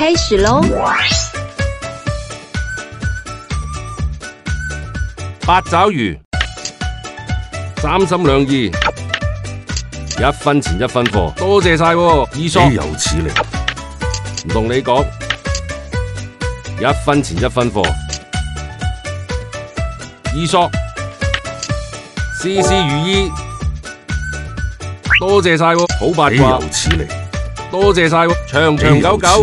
開始咯。八爪魚，三心兩意，1分錢1分貨，多謝晒喎，二索。豈有此理！唔同你講，1分錢1分貨，二索，事事如意，多謝晒喎，好八豈卦有，此理！多謝晒喎，長長久久，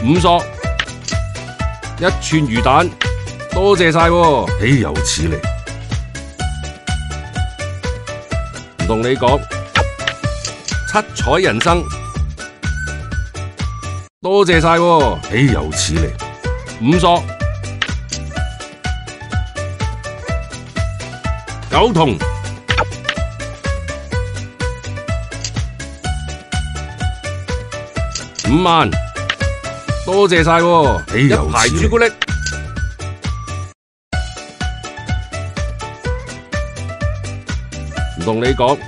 五索，一串魚蛋，多謝晒喎，豈有此理！唔同你講，七彩人生，多謝晒喎，豈有此理！五索，九筒，5萬，多謝晒喎，豈有一排此理朱古力，唔同你講，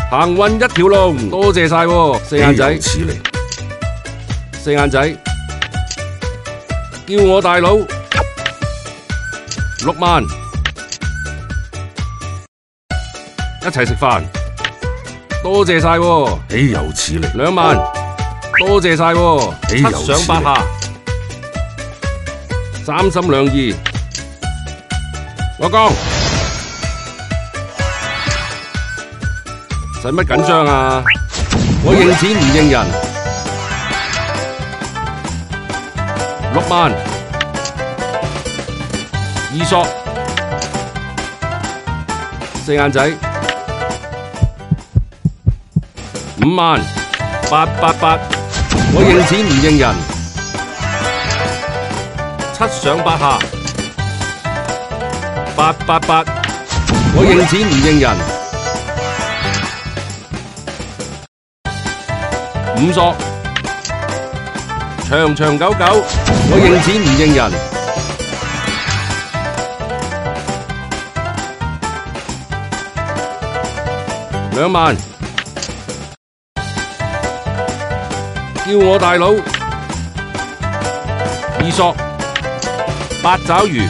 行運一條龍，多謝晒喎，四眼豈仔有，此理！四眼仔，叫我大佬6萬，一齊食飯，多謝晒喎，豈有此理！ 2萬，多謝晒喎，豈有7上8下，三心兩意，我講，使乜緊張啊？我認錢唔認人，6萬，二索，四眼仔，5萬，888，我認錢唔認人，7上8下，888，我認錢唔認人，五索，長長久久，我認錢唔認人，2萬，叫我大佬，二索，八爪魚，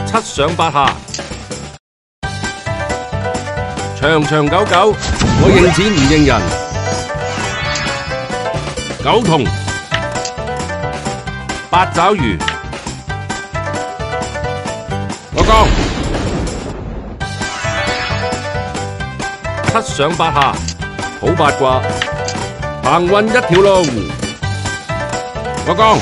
七上八下，長長久久，我認錢唔認人，九筒，八爪魚，我講，七上八下，好八卦，行運一條龍，我講，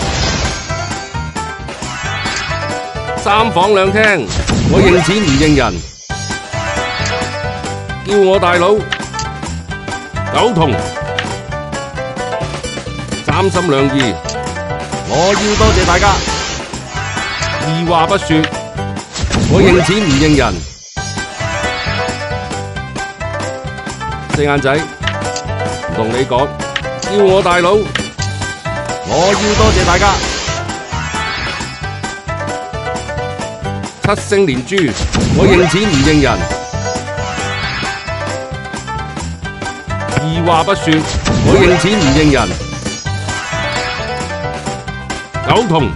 三房兩廳，我認錢唔認人，叫我大佬，九筒，三心兩意，我要多謝大家，二話不說，我認錢唔認人，四眼仔，唔同你講，叫我大佬，我要多謝大家，七星連珠，我認錢唔認人，二話不說，我認錢唔認人，九筒。